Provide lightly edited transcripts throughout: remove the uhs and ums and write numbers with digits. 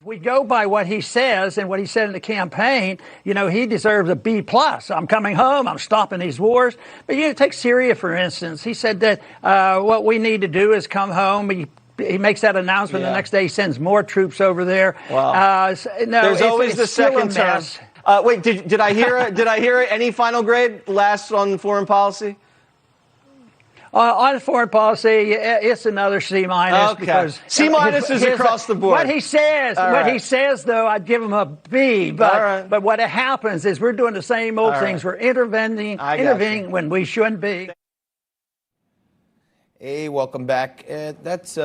We go by what he says and what he said in the campaign. You know, he deserves a B plus. I'm coming home. I'm stopping these wars. But you know, take Syria, for instance. He said that what we need to do is come home. He makes that announcement. The next day, he sends more troops over there. Wow. No, there's always the second term. Wait, did I hear? Did I hear any final grade last on foreign policy? On foreign policy, it's another C minus. Okay. Because C minus is across the board. What he says, though, I'd give him a B. But what happens is we're doing the same old things. We're intervening when we shouldn't be. Hey, welcome back. That's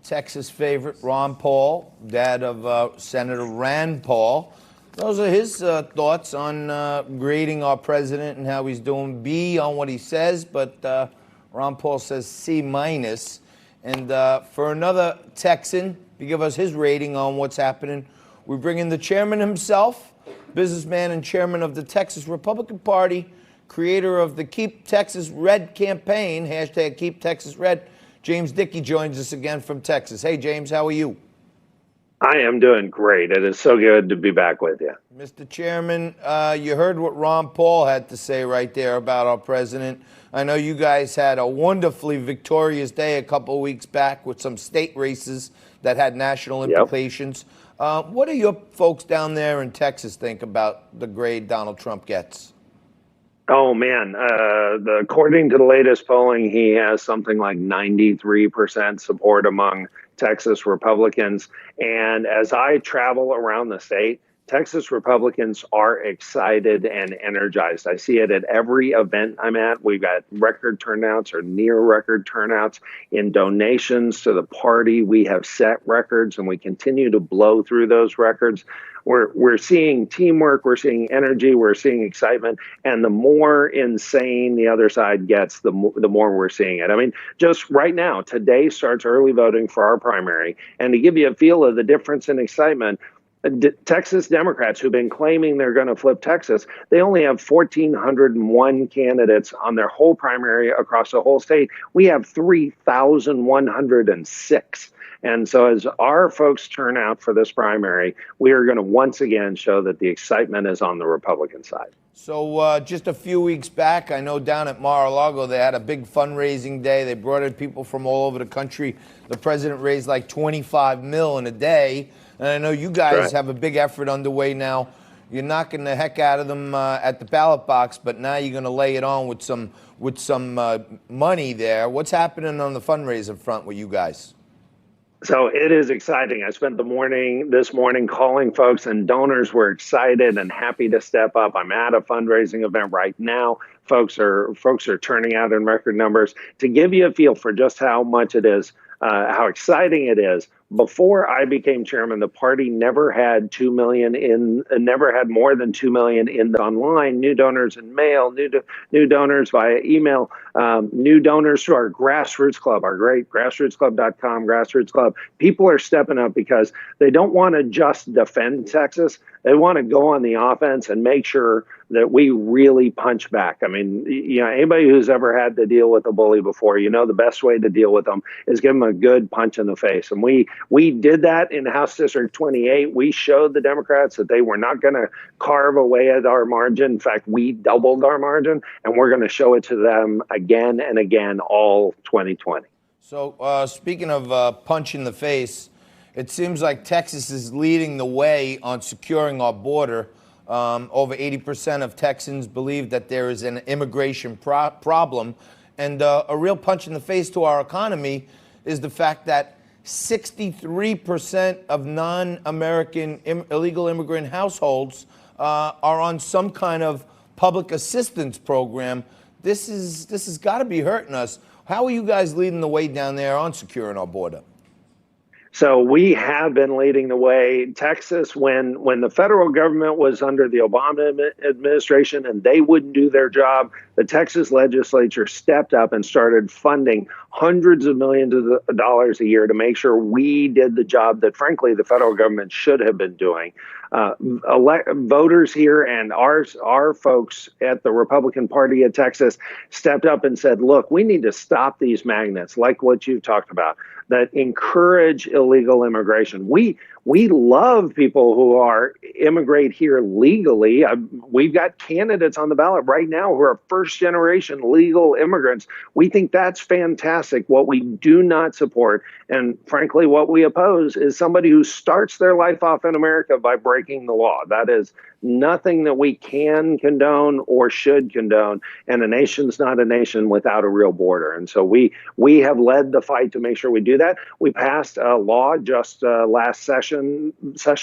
Texas favorite Ron Paul, dad of Senator Rand Paul. Those are his thoughts on grading our president and how he's doing. B on what he says, but Ron Paul says C minus. And for another Texan to give us his rating on what's happening, we bring in the chairman himself, businessman and chairman of the Texas Republican Party, creator of the Keep Texas Red campaign, hashtag Keep Texas Red. James Dickey joins us again from Texas. Hey, James, how are you? I am doing great. It is so good to be back with you. Mr. Chairman, you heard what Ron Paul had to say right there about our president. I know you guys had a wonderfully victorious day a couple of weeks back with some state races that had national implications. What do your folks down there in Texas think about the grade Donald Trump gets? Oh, man. According to the latest polling, he has something like 93% support among Texas Republicans. And as I travel around the state, Texas Republicans are excited and energized. I see it at every event I'm at. We've got record turnouts or near record turnouts in donations to the party. We have set records and we continue to blow through those records. We're seeing teamwork, we're seeing energy, we're seeing excitement, and the more insane the other side gets, the more we're seeing it. I mean, just right now, today starts early voting for our primary, and to give you a feel of the difference in excitement, Texas Democrats who've been claiming they're going to flip Texas, they only have 1,401 candidates on their whole primary across the whole state. We have 3,106. And so as our folks turn out for this primary, we are going to once again show that the excitement is on the Republican side. So just a few weeks back, I know down at Mar-a-Lago, they had a big fundraising day. They brought in people from all over the country. The president raised like $25 million in a day. And I know you guys have a big effort underway now. You're knocking the heck out of them at the ballot box, but now you're going to lay it on with some money there. What's happening on the fundraising front with you guys? So it is exciting. I spent this morning calling folks, and donors were excited and happy to step up. I'm at a fundraising event right now. Folks are turning out in record numbers. To give you a feel for just how much it is, how exciting it is, before I became chairman, the party never had more than 2 million in online, new donors in mail, new donors via email, new donors to our grassroots club, our great grassrootsclub.com grassroots club. People are stepping up because they don't want to just defend Texas. They want to go on the offense and make sure that we really punch back. I mean, you know, anybody who's ever had to deal with a bully before, you know, the best way to deal with them is give them a good punch in the face. And we did that in House District 28. We showed the Democrats that they were not going to carve away at our margin. In fact, we doubled our margin, and we're going to show it to them again and again all 2020. So speaking of punch in the face, it seems like Texas is leading the way on securing our border. Over 80% of Texans believe that there is an immigration problem. And a real punch in the face to our economy is the fact that 63% of non-American illegal immigrant households are on some kind of public assistance program. This has got to be hurting us. How are you guys leading the way down there on securing our border? So we have been leading the way. Texas, when the federal government was under the Obama administration and they wouldn't do their job, the Texas legislature stepped up and started funding hundreds of millions of dollars a year to make sure we did the job that, frankly, the federal government should have been doing. voters here and our folks at the Republican Party of Texas stepped up and said, look, we need to stop these magnets like what you've talked about that encourage illegal immigration. We love people who are immigrate here legally. We've got candidates on the ballot right now who are first generation legal immigrants. We think that's fantastic. What we do not support, and frankly, what we oppose, is somebody who starts their life off in America by breaking the law. That is nothing that we can condone or should condone. And a nation's not a nation without a real border. And so we have led the fight to make sure we do that. We passed a law just last session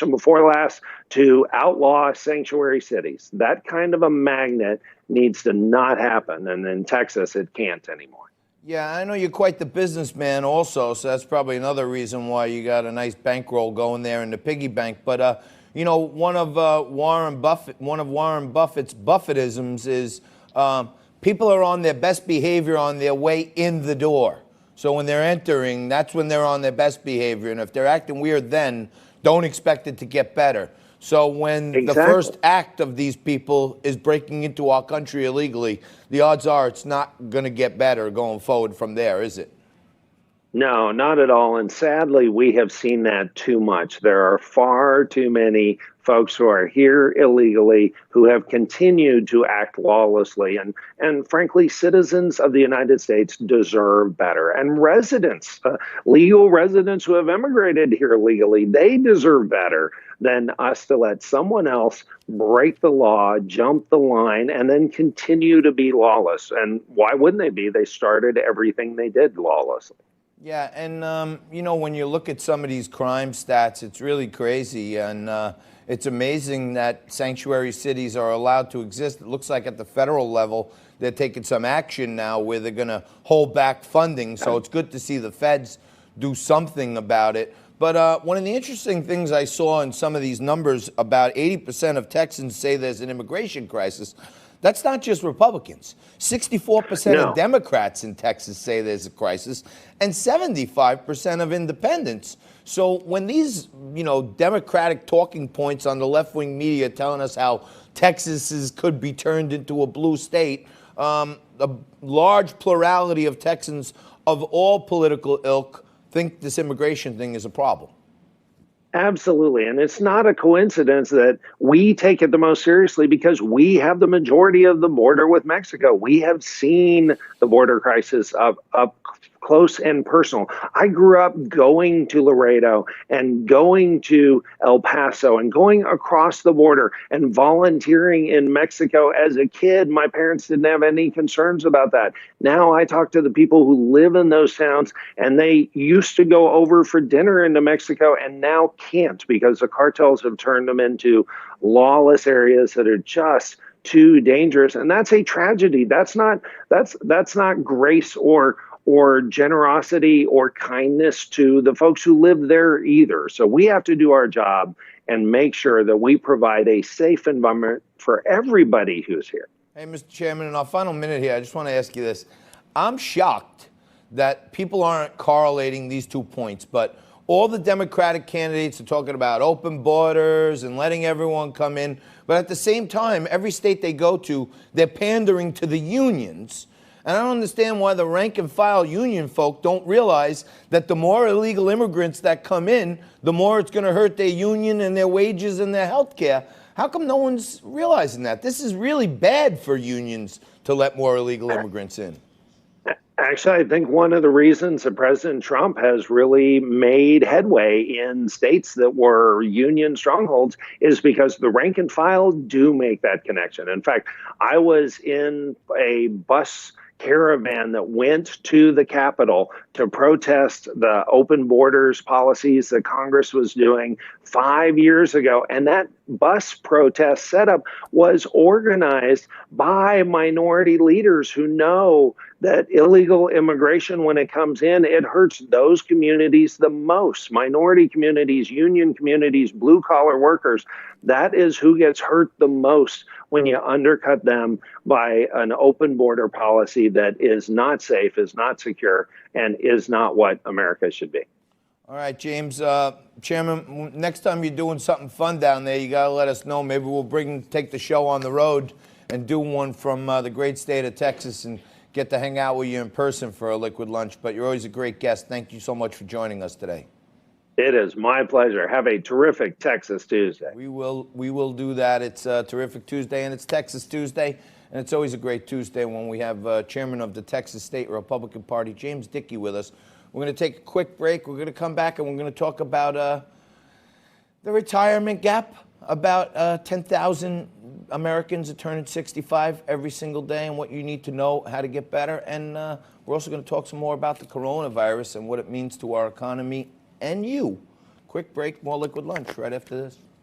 before last, to outlaw sanctuary cities. That kind of a magnet needs to not happen. And in Texas, it can't anymore. Yeah, I know you're quite the businessman also, so that's probably another reason why you got a nice bankroll going there in the piggy bank. But you know, one of Warren Buffett's Buffettisms is people are on their best behavior on their way in the door. So when they're entering, that's when they're on their best behavior. And if they're acting weird then, don't expect it to get better. So when the first act of these people is breaking into our country illegally, the odds are it's not going to get better going forward from there, is it? No, not at all. And sadly, we have seen that too much. There are far too many folks who are here illegally who have continued to act lawlessly. And frankly, citizens of the United States deserve better. And residents, legal residents who have immigrated here legally, they deserve better than us to let someone else break the law, jump the line, and then continue to be lawless. And why wouldn't they be? They started everything they did lawlessly. Yeah, and you know, when you look at some of these crime stats, it's really crazy, and it's amazing that sanctuary cities are allowed to exist. It looks like at the federal level, they're taking some action now where they're going to hold back funding, so it's good to see the feds do something about it. But one of the interesting things I saw in some of these numbers, about 80% of Texans say there's an immigration crisis. That's not just Republicans. 64% of Democrats in Texas say there's a crisis, and 75% of independents. So when these, you know, Democratic talking points on the left-wing media telling us how Texas could be turned into a blue state, a large plurality of Texans of all political ilk think this immigration thing is a problem. Absolutely. And it's not a coincidence that we take it the most seriously because we have the majority of the border with Mexico. We have seen the border crisis up close and personal. I grew up going to Laredo and going to El Paso and going across the border and volunteering in Mexico as a kid. My parents didn't have any concerns about that. Now I talk to the people who live in those towns, and they used to go over for dinner into Mexico and now can't because the cartels have turned them into lawless areas that are just too dangerous. And that's a tragedy. That's not grace or generosity or kindness to the folks who live there either. So we have to do our job and make sure that we provide a safe environment for everybody who's here. Hey, Mr. Chairman, in our final minute here, I just want to ask you this. I'm shocked that people aren't correlating these 2 points, but all the Democratic candidates are talking about open borders and letting everyone come in. But at the same time, every state they go to, they're pandering to the unions. And I don't understand why the rank and file union folk don't realize that the more illegal immigrants that come in, the more it's going to hurt their union and their wages and their health care. How come no one's realizing that? This is really bad for unions to let more illegal immigrants in. Actually, I think one of the reasons that President Trump has really made headway in states that were union strongholds is because the rank and file do make that connection. In fact, I was in a bus caravan that went to the Capitol to protest the open borders policies that Congress was doing 5 years ago. And that bus protest setup was organized by minority leaders who know that illegal immigration, when it comes in, it hurts those communities the most. Minority communities, union communities, blue collar workers. That is who gets hurt the most when you undercut them by an open border policy that is not safe, is not secure, and is not what America should be. All right, James. Chairman, next time you're doing something fun down there, you got to let us know. Maybe we'll take the show on the road and do one from the great state of Texas and get to hang out with you in person for a liquid lunch. But you're always a great guest. Thank you so much for joining us today. It is my pleasure. Have a terrific Texas Tuesday. We will do that. It's a terrific Tuesday, and it's Texas Tuesday. And it's always a great Tuesday when we have Chairman of the Texas State Republican Party, James Dickey, with us. We're going to take a quick break. We're going to come back, and we're going to talk about the retirement gap. About 10,000 Americans are turning 65 every single day, and what you need to know how to get better. And we're also going to talk some more about the coronavirus and what it means to our economy and you. Quick break, more Liquid Lunch right after this.